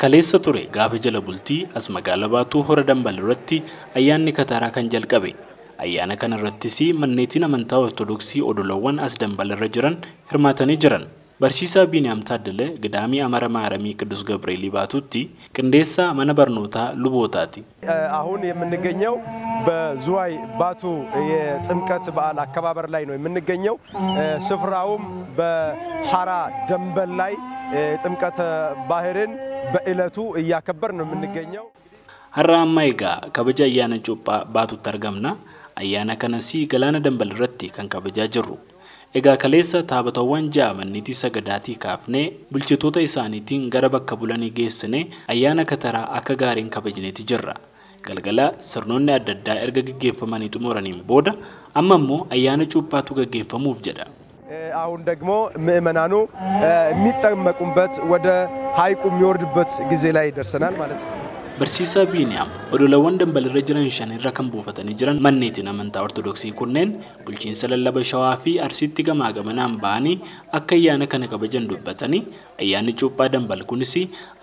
Kaleessa ture gaafa jala bultii as magaalaa Baatuu hora dambal irratti ayyaanni Kataraa kan jalqabe. Ayyaana kana irrattis manneetiin amantaa Ortodoksii odolawwan as dambal irra jiran hirmaatanii jiran. Barsiisaa Biiniyaam Taaddalee Gidaamii Amara Maaramii Qidduus ገብርኤል Baatuutti qindeessaa mana barnootaa lubootaati. አሁን የምንገኘው በዝዋይ ባቱ የጥምቀት በዓል አከባበር ላይ ነው የምንገኘው። ስፍራውም በሐራ ደንበል ላይ ጥምቀት ባህርን በእለቱ እያከበር ነው የምንገኘው። har'a amma egaa kabaja ayyaana cuuphaa Baatuutti argamna. Ayyaana kanas galaana dambal irratti kan kabajaa jirru. Egaa kaleessa taabatawwan ja'a manniitii sagadaatii kaafnee bulchitoota isaaniitiin gara bakka bulanii geessinee ayyaana Kataraa akka gaariin kabajneeti jirra. Galgala sirnoonni adda addaa erga gaggeeffamanii xumuraniin booda amma immoo ayyaana cuuphaatu gaggeeffamuuf jedha. አሁን ደግሞ ምእመናኑ የሚጠመቁበት ወደ ሐይቁ የሚወርድበት ጊዜ ላይ ደርሰናል ማለት ነው። Barsiisaa Biiniyaam odolawwan dambal irra jiran shan irra kan buufatanii jiran manneetiin amantaa Ortodoksii kunneen bulchiinsa lallaba Shawaa fi Arsiitti gamaa gamanaan ba'anii akka ayyaana kana kabajan dubbatanii ayyaanni cuuphaa dambal kunis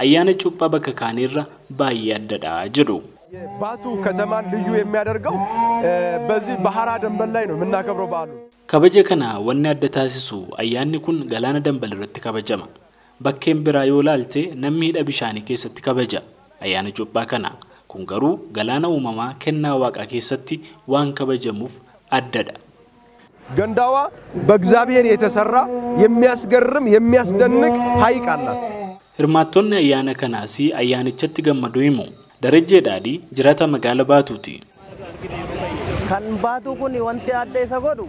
ayyaana cuuphaa bakka kaanirra baay'ee addadha jedhu. ባቱ ከተማን ልዩ የሚያደርገው በዚህ በሐራ ደንበል ላይ ነው የምናከብረው በዓሉ። Kabaja kana wanni adda taasisu ayyaanni kun galaana dambal irratti kabajama. Bakkeen biraa yoo laalte namni hidha bishaanii keessatti kabaja. Ayyaana cuuphaa kana kun garuu galaana uumamaa kennaa waaqaa keessatti waan kabajamuuf addadha. ገንዳዋ በእግዚአብሔር የተሰራ የሚያስገርም የሚያስደንቅ ሐይቅ አላት። Hirmaattonni ayyaana kanaas ayyaanichatti gammadu himu. Darajjee Daadhii jiraataa magaalaa Baatuuti. Kan Baatuu kun wanti adda isa godhu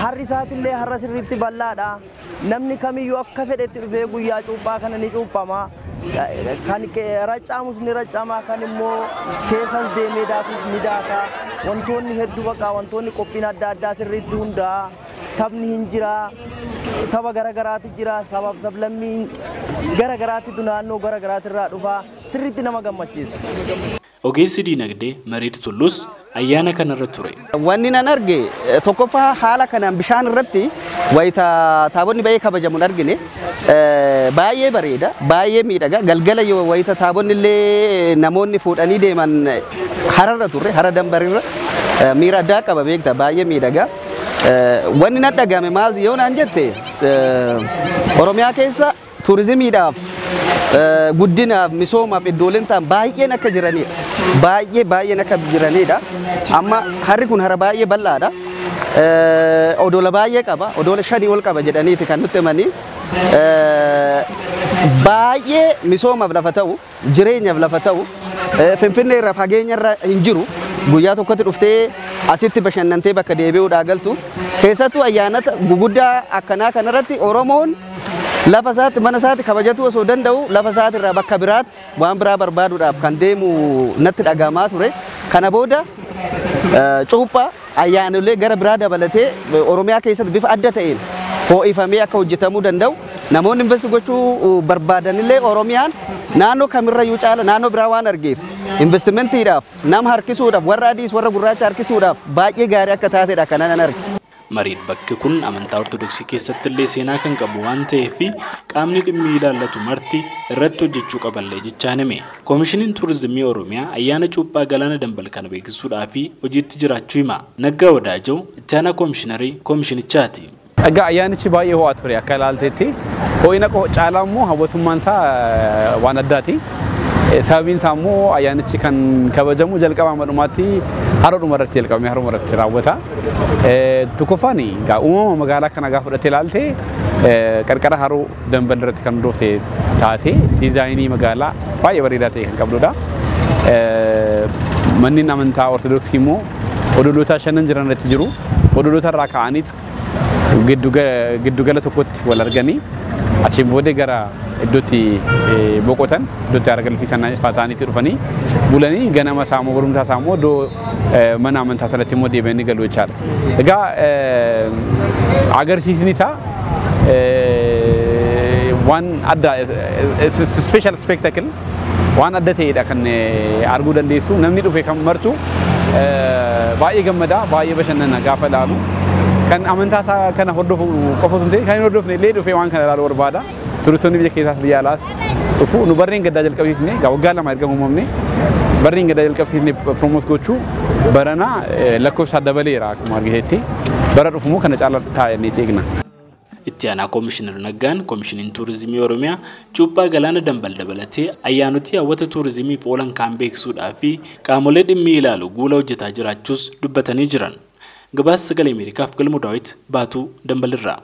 harri isaatillee harra sirriitti bal'aadha. Namni kamiyyuu akka fedhetti dhufee guyyaa cuuphaa kana ni cuuphama. Kan raccaamus ni raccama, kan immoo keessas deemee daakis ni daaka. Wantoonni hedduu baqa, wantoonni qophiin adda addaa sirriitti hundaa. Taphni hin jira, tapha garagaraati jira, sabab sablammiin garagaraatti naannoo garagaraatti irraa dhufa, sirriitti nama gammachiisa. Ogeessi diinagdee Mariit Tullus ayyaana kanarra ture. Wanni nan arge tokkoffaa haala kanaan bishaan irratti wayita taabonni baay'ee kabajamu argine baay'ee bareeda, baay'ee miidhaga. Galgala yoo wayita taabonni illee namoonni fuudhanii deeman hararra ture, hara dambarirra miira addaa qaba beekta, baay'ee miidhaga. Wanni nan dhagame maal yoo naan jette Oromiyaa keessa turizimiidhaaf guddinaaf misoomaaf iddooleen ta'an baay'een akka jiranidha. Baay'een akka jiranidha. Amma harri kun hara baay'ee bal'aadha. Odola baay'ee qaba. Odola 5 ol qaba jedhaniiti kan nutti himanii. Baay'ee misoomaaf lafa ta'u, jireenyaaf lafa ta'u, Finfinnee irraa fageenya irra hin jiru. Guyyaa tokkotti dhuftee asitti bashannantee bakka deebi'uudhaa galtu. Keessattuu ayyaanota guguddaa akkanaa kanarratti Oromoon lafa isaatti mana isaatti kabajatu osoo danda'u lafa isaatti irraa bakka biraatti waan biraa barbaaduudhaaf kan deemu natti dhagahamaa ture. Kana booda cuuphaa ayyaanolee gara biraa dabalatee Oromiyaa keessatti bifa adda ta'een ho'ifamee akka hojjetamuu danda'u namoonni investi gochuu barbaadanillee Oromiyaan naannoo kamirrayyuu caala naannoo biraa waan argeef investimentiidhaaf nama harkisuudhaaf warra adiis warra gurraacha harkisuudhaaf baay'ee gaarii akka taatedha kanan arge. Mariit bakki kun amantaa Ortodoksii keessatti illee seenaa kan qabu waan ta'eef qaamni dhimmi ilaallatu marti irratti hojjechuu qaballee jechaan hime. Koomishiniin Turizimii Oromiyaa ayyaana cuuphaa galaana dambal kana beeksisuudhaaf hojiitti jiraachuu hima. Naggaa Wadaajoo itti aanaa koomishinarii koomishinichaati. Egaa ayyaanichi baay'ee ho'aa ture akka ilaaltetti ho'ina caalaa immoo hawwatummaan isaa waan addaati. Sababiin isaa immoo ayyaanichi kan kabajamu jalqaba dhumaatti haroodhuma irratti jalqabamee haroodhuma irratti raawwata. Tokkoffaan egaa uumama magaalaa kana gaafa fudhattee ilaalte qarqara haroo dambal irratti kan hundoofte taate diizaayinii magaalaa baay'ee bareedaa ta'e kan qabdudha. Manneen amantaa Ortodoksii immoo odoloota 5 jiran irratti jiru. Odoloota irraa ka'aniitu giddugala tokkotti wal arganii achiin booda gara iddootti boqotan iddootti aara galfiisan isaaniitti dhufanii bulanii ganama saamoo barumsaa saamoo iddoo mana amantaa sanatti immoo deebi'anii galu jechaadha. Egaa agarsiisni isaa waan adda special spectacle waan adda ta'edha kan arguu dandeessu. Namni dhufe kan martu baay'ee gammada, baay'ee bashannana gaafa ilaalu. Kan amantaa kana hordofu qofa osoo hin ta'in kan hin hordofne illee dhufee waan kana ilaaluu barbaada. turistoonni biyya keessaas biyya alaas dhufu nu barreen gaddaa jalqabsiisne waggaa lama erga uumamne barreen gaddaa jalqabsiisne promoot gochuu barana lakkoofsa dabaleera akkuma argiteetti bara dhufumoo kana caalaa taa'anii eegna. Itti aanaa Koomishinar Naggaan Koomishiniin Tuurizimii Oromiyaa cuuphaa galaana dambal dabalatee ayyaanota hawwata tuurizimiif oolan kan beeksisuudhaa fi qaamolee dhimmi ilaalu guula hojjetaa jiraachuus dubbatanii jiran. Gabaasa Sagalee Ameerikaaf Galmuu Daawit Baatuu Dambalirraa.